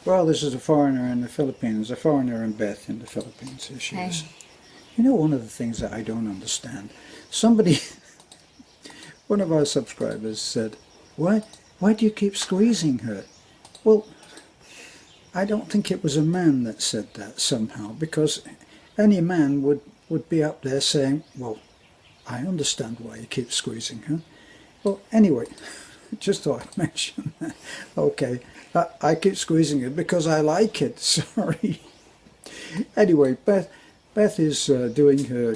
Well, this is a foreigner in the Philippines, a foreigner in Beth in the Philippines. Here she Hi. is. You know, one of the things that I don't understand, somebody, one of our subscribers said, why do you keep squeezing her? Well, I don't think it was a man that said that somehow, because any man would be up there saying, well, I understand why you keep squeezing her. Well, anyway, just thought I'd mention that. Okay, I keep squeezing it because I like it, sorry. Anyway, Beth is doing her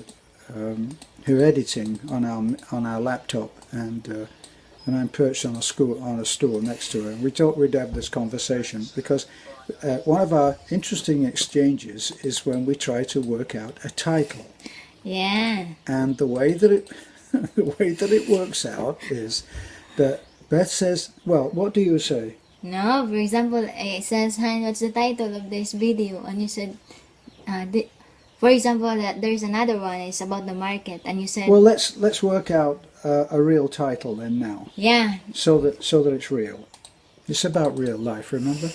editing on our laptop, and I'm perched on a stool next to her. And we thought we'd have this conversation because one of our interesting exchanges is when we try to work out a title. Yeah. And the way that it works out is that Beth says, well, what do you say? No, for example, it says, "Hi, what's the title of this video?" And you said, for example, that there's another one. It's about the market, and you said, Well, let's work out a real title then now, yeah. so that it's real. It's about real life, remember?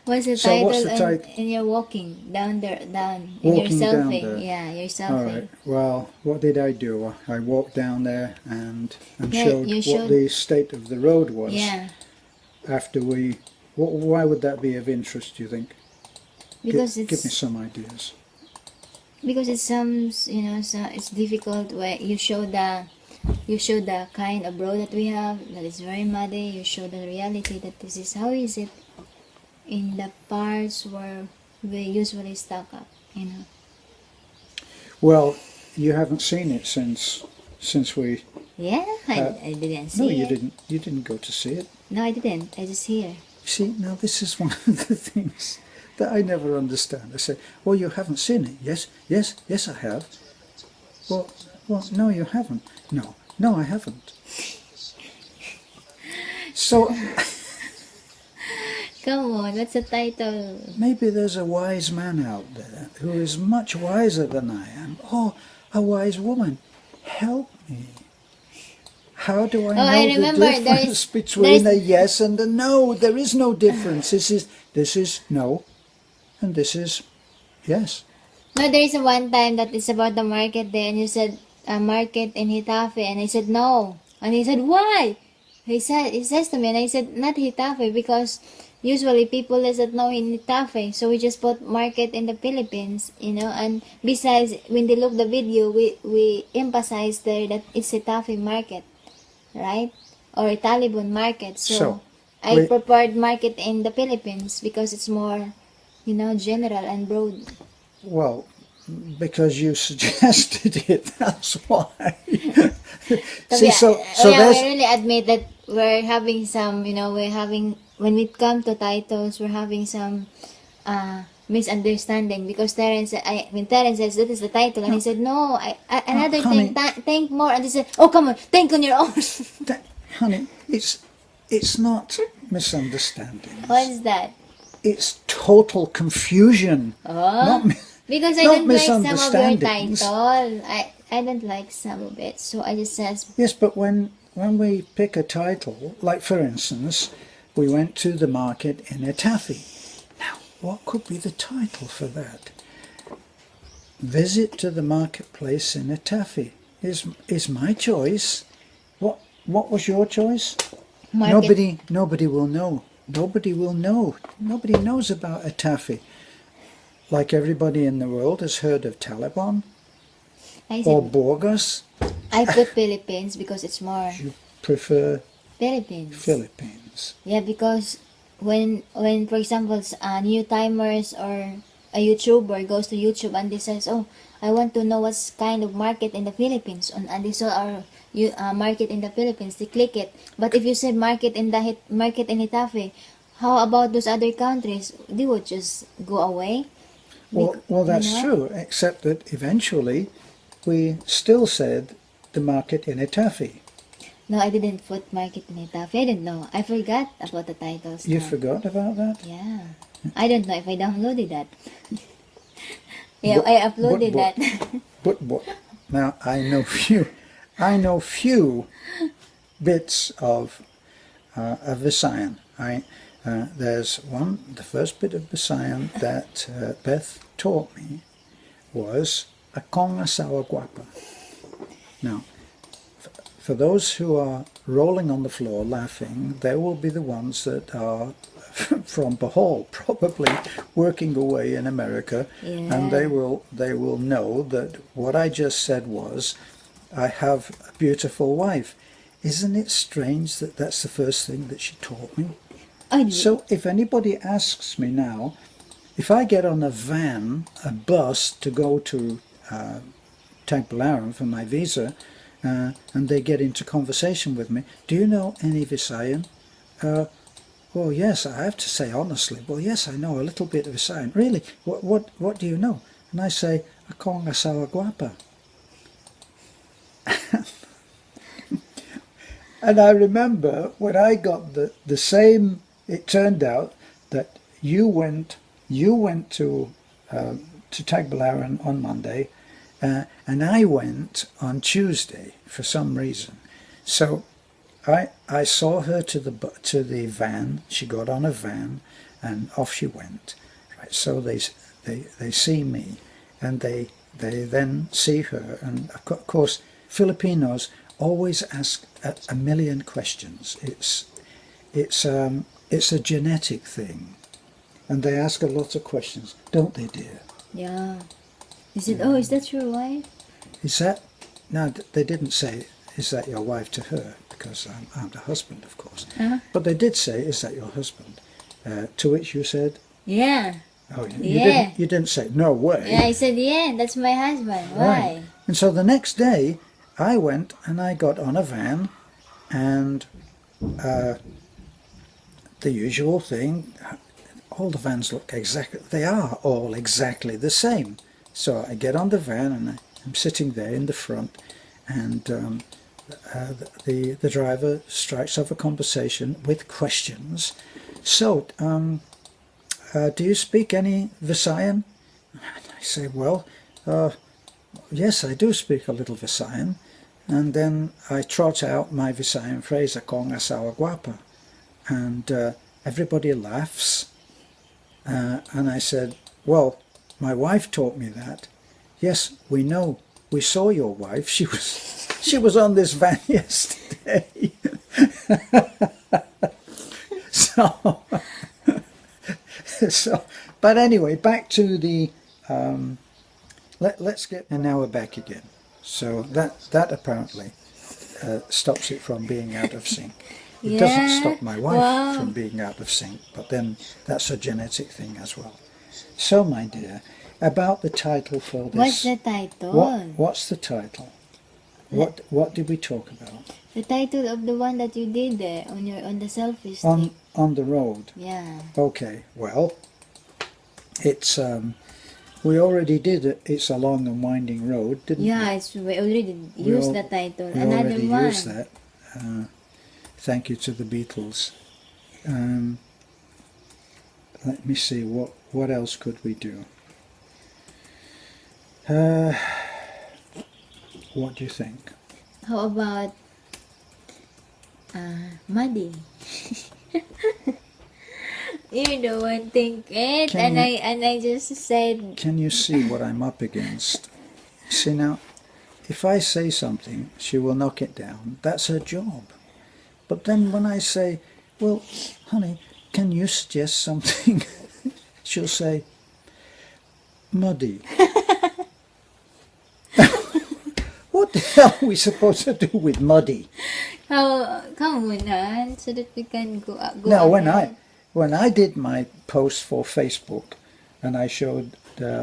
What's the So title? what's the title? And you're walking down there, in Walking your down selfie. there. Yeah, you're All selfie. right. Well, what did I do? I walked down there and Yeah, showed you what showed- the state of the road was. Yeah, After we, why would that be of interest? Do you think? because give me it's some ideas. because it's so it's difficult where you show the kind of road that we have that is very muddy. You show the reality that this is how is it in the parts where we usually stock up. Well, you haven't seen it since we. Yeah, I didn't see No, it. you didn't. You didn't go to see it. No, I didn't. I just hear. You see, now this is one of the things that I never understand. I say, well, you haven't seen it. Yes, I have. Well, no, you haven't. No, I haven't. So Come on, what's the title? maybe there's a wise man out there who is much wiser than I am. Oh, a wise woman, help me. How do I know I the remember difference between a yes and a no? There is no difference. This is no, and this is yes. No, there is a one time that it's about the market there, and you said market in Hitafe, and I said no, and he said why? He says to me, and I said not Hitafe because usually people doesn't know in Hitafe, so we just put market in the Philippines, And besides, when they look the video, we emphasize there that it's Hitafe market, right? Or Talibon market. So I prepared market in the Philippines because it's more, general and broad. Well, because you suggested it, that's why. See, so yeah, there's we really admit that we're having some, when it comes to titles, we're having some misunderstanding because when Terence says that is the title, and he said, no, another honey, thing, think more, and he said, oh, come on, think on your own. honey, it's not misunderstanding. What is that? It's total confusion. Oh, Not because I not don't like some of your misunderstandings. title. I don't like some of it, so I just says, Yes, but when we pick a title, like for instance, we went to the market in Etafe. Now, what could be the title for that? Visit to the marketplace in Etafe is my choice. What was your choice? market. Nobody will know. Nobody will know. Nobody knows about Etafe. Like everybody in the world has heard of Taliban I or said, Burgos. I put Philippines because it's more You prefer Philippines. Philippines. Yeah, because when for example new timers or a YouTuber goes to YouTube and they says, oh, I want to know what's kind of market in the Philippines, and they saw our market in the Philippines, they click it. But if you said market in Hitafe, how about those other countries? They would just go away. Well, that's true, except that eventually we still said the market in Etafe. No, I didn't put market in Hitafe. I didn't know. I forgot about the titles. You now. forgot about that? Yeah. I don't know if I downloaded that. Yeah, I uploaded that. But now I know few bits of Visayan. there's one, the first bit of Visayan that Beth taught me was Akong asawa guapa. Now, for those who are rolling on the floor laughing, they will be the ones that are from Bohol, probably working away in America, and they will know that what I just said was, I have a beautiful wife. Isn't it strange that that's the first thing that she taught me? So if anybody asks me now, if I get on a van, a bus to go to Tagbilaran for my visa, and they get into conversation with me, do you know any Visayan? Well, yes, I have to say honestly, well, yes, I know a little bit of Visayan. Really? What do you know? And I say, Akong asawa guapa. And I remember when I got the same, it turned out that you went to Tagbilaran on Monday, and I went on Tuesday for some reason. So I saw her to the van. She got on a van, and off she went. Right. So they see me, and they then see her, and of course Filipinos always ask a million questions. It's a genetic thing, and they ask a lot of questions, don't they, dear? Yeah. Is it? Oh, is that your wife? Is that? No, they didn't say, is that your wife to her, because I'm the husband, of course. But they did say, is that your husband? To which you said, yeah. Oh, you didn't say, no way. Yeah, I said, yeah, that's my husband. Why? Right. And so the next day, I went and I got on a van, and the usual thing, all the vans look exactly, they are all exactly the same. So I get on the van, and I'm sitting there in the front, and the driver strikes up a conversation with questions. So, do you speak any Visayan? And I say, well, yes, I do speak a little Visayan. And then I trot out my Visayan phrase, Akong asawa guapa. And everybody laughs. And I said, well, my wife taught me that. Yes, we know. We saw your wife. She was on this van yesterday. But anyway, back to the let's get, and now we're back again. So that apparently stops it from being out of sync. It doesn't stop my wife from being out of sync, but then that's a genetic thing as well. So, my dear, about the title for this. What's the title? What's the title? What did we talk about? The title of the one that you did there on the selfie stick. On the road. Yeah. Okay. Well, it's we already did it. It's a long and winding road, didn't we? Yeah, we already used the title. We Another already one. used that. Thank you to the Beatles. Let me see, what else could we do? What do you think? How about Muddy? You don't want to think it, and I just said. Can you see what I'm up against? See now, if I say something, she will knock it down. That's her job. But then when I say, well, honey, can you suggest something? She'll say, Muddy. What the hell are we supposed to do with Muddy? Come on, so that we can go Now, ahead. when I did my post for Facebook, and I showed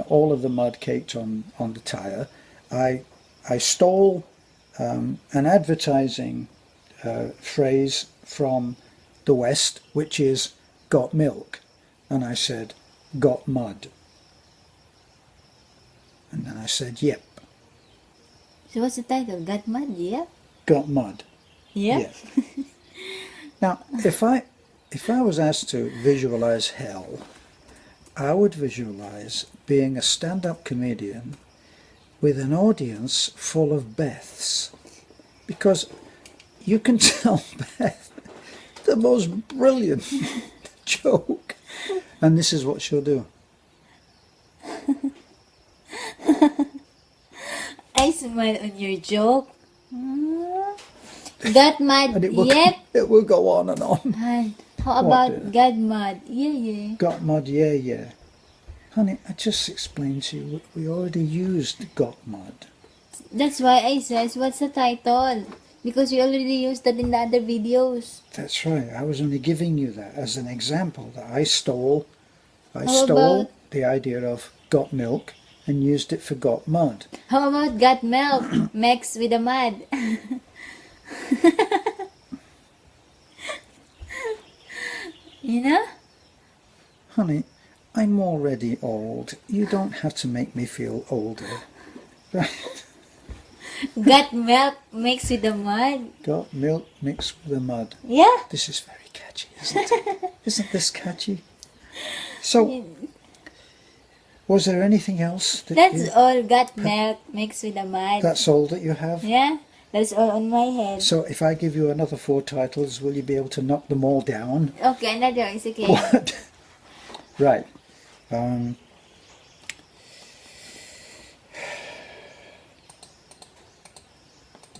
all of the mud caked on the tire, I stole an advertising phrase from the West, which is got milk, and I said got mud, and then I said yep. So what's the title? Got Mud? Yeah. Got mud. Yeah. Now, if I was asked to visualize hell, I would visualize being a stand-up comedian with an audience full of Beths, because you can tell Beth the most brilliant joke. And this is what she'll do. I smile on your joke. Got mad And it will, yet? it will go on and on. And how What, about got mad? Yeah. Got mud, yeah. Honey, I just explained to you, we already used got mud. That's why I says, what's the title? Because we already used that in the other videos. That's right. I was only giving you that as an example that I stole. I How stole about- the idea of got milk and used it for got mud. How about got milk mixed with the mud? You know? Honey, I'm already old. You don't have to make me feel older. Right? Got milk mixed with the mud. Got milk mixed with the mud. Yeah. This is very catchy, isn't it? Isn't this catchy? So, was there anything else? That's all. Got milk mixed with the mud. That's all that you have? Yeah. That's all on my head. So if I give you another 4 titles, will you be able to knock them all down? Okay, another one is okay. What? Right.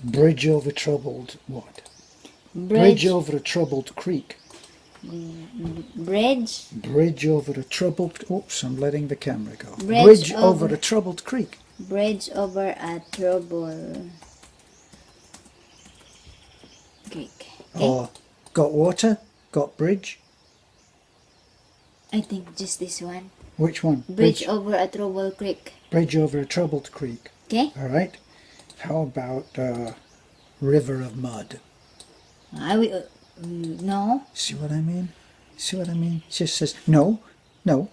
Bridge over troubled what? Bridge over a troubled creek. Bridge. Bridge over a troubled... Oops, I'm letting the camera go. Bridge over over- a troubled creek. Bridge over a trouble creek. Okay? Or got water, got bridge. I think just this one. Which one? Bridge over a trouble creek. Bridge over a troubled creek. Okay? All right. How about river of mud? I will. No. See what I mean? See what I mean? She says, no. And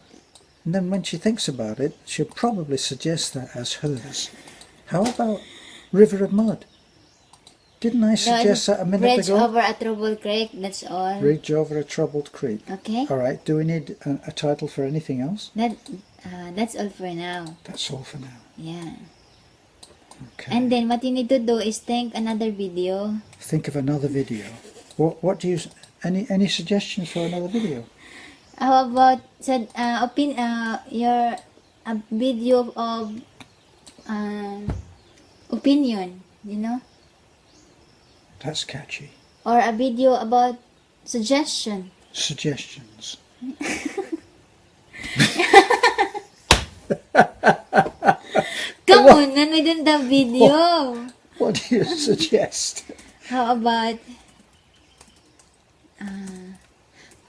then when she thinks about it, she'll probably suggest that as hers. How about river of mud? Didn't I suggest that a minute Bridge ago? over a trouble creek. That's all. Bridge over a troubled creek. Okay. All right. Do we need a title for anything else? That's all for now. That's all for now. Yeah. Okay. And then what you need to do is think another video. Think of another video. What do you... Any suggestions for another video? How about your video of opinion, you know, That's catchy. or a video about suggestion. Suggestions. Come on, then we didn't have video. What do you suggest? How about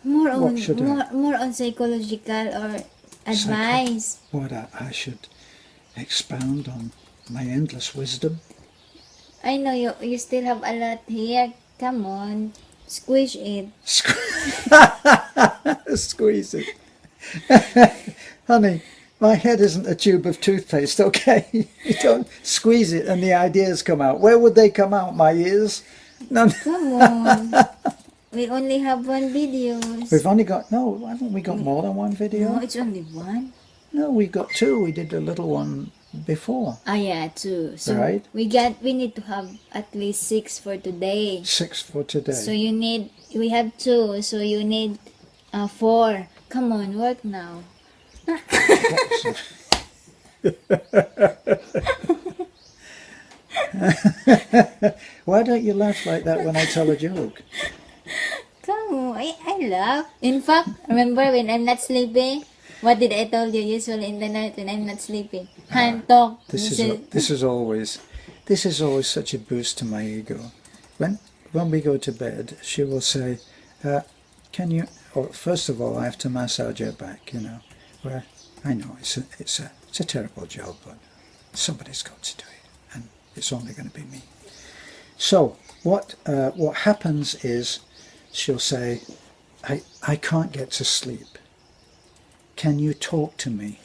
more on What should I- more on psychological or advice? What I should expound on my endless wisdom? I know you still have a lot here. Come on, squish it. Squeeze it. Honey, my head isn't a tube of toothpaste, okay? You don't squeeze it and the ideas come out. Where would they come out? My ears? No. Come on. We only have one video. We've only got... No, haven't we got more than one video? No, it's only one. No, we got 2. We did a little one before. Ah, yeah, 2. So Right. we need to have at least 6 for today. 6 for today. So we have 2, so you need 4. Come on, work now. Why don't you laugh like that when I tell a joke? Come on, I laugh. In fact, remember when I'm not sleeping? What did I tell you usually in the night when I'm not sleeping? Hand talk. This is always such a boost to my ego. When we go to bed, she will say, "Can you?" Or first of all, I have to massage her back. You know, where I know it's a terrible job, but somebody's got to do it, and it's only going to be me. So what happens is, she'll say, "I can't get to sleep. Can you talk to me?"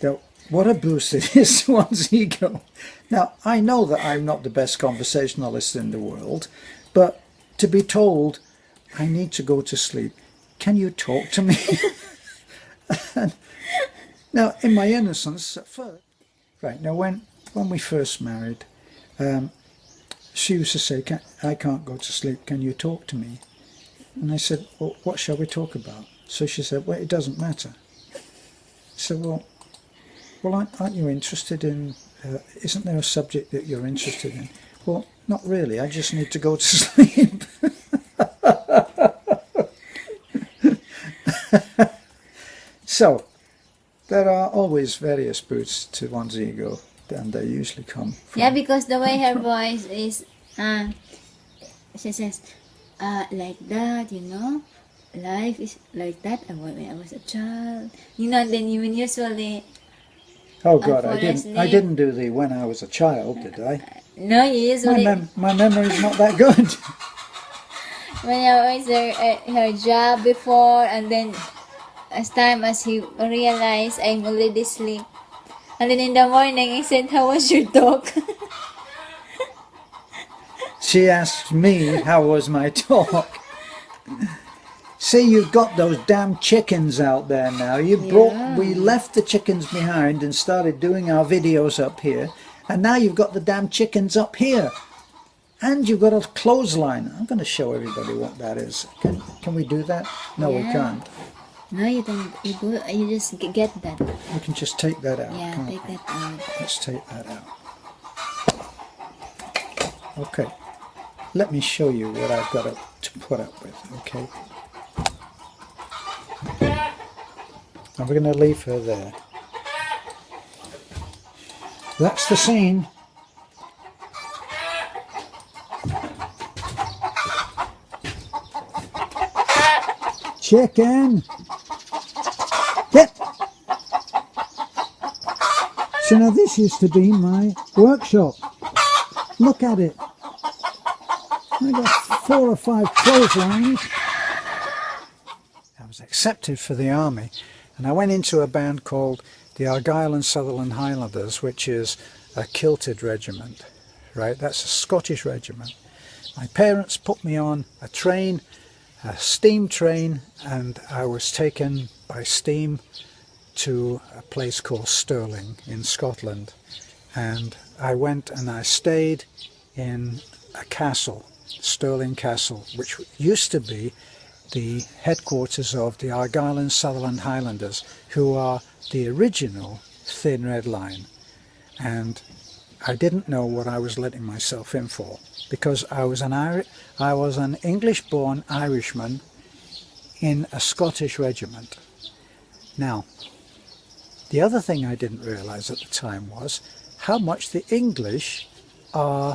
Now, what a boost it is to one's ego. Now, I know that I'm not the best conversationalist in the world, but to be told, I need to go to sleep, can you talk to me? Now, in my innocence, at first, right, now when we first married, she used to say, I can't go to sleep, can you talk to me? And I said, well, what shall we talk about? So she said, well, it doesn't matter. I said, well, aren't you interested in, isn't there a subject that you're interested in? Well, not really, I just need to go to sleep. So, there are always various boosts to one's ego, and they usually come from... Yeah, because the way her voice is, she says, like that, you know, life is like that. When I was a child, you know, then you usually. Oh God, fall I asleep. didn't do the when I was a child, did I? No, you usually. My memory's not that good. When I was her job before, and then as time as he realized I'm already asleep, and then in the morning he said, "How was your dog?" She asked me how was my talk. See, you've got those damn chickens out there now. We left the chickens behind and started doing our videos up here, and now you've got the damn chickens up here. And you've got a clothesline. I'm going to show everybody what that is. Can we do that? No, we can't. No, you don't. You just get that. We can just take that out. Yeah, can't take we? that out. Let's take that out. Okay. Let me show you what I've got to put up with, okay? And we're going to leave her there. That's the scene. Chicken! Get! So now this used to be my workshop. Look at it. I got 4 or 5 clotheslines. I was accepted for the army, and I went into a band called the Argyll and Sutherland Highlanders, which is a kilted regiment, right? That's a Scottish regiment. My parents put me on a train, a steam train, and I was taken by steam to a place called Stirling in Scotland. And I went and I stayed in a castle, Stirling Castle, which used to be the headquarters of the Argyll and Sutherland Highlanders, who are the original Thin Red Line. And I didn't know what I was letting myself in for, because I was an English-born Irishman in a Scottish regiment. Now, the other thing I didn't realize at the time was how much the English are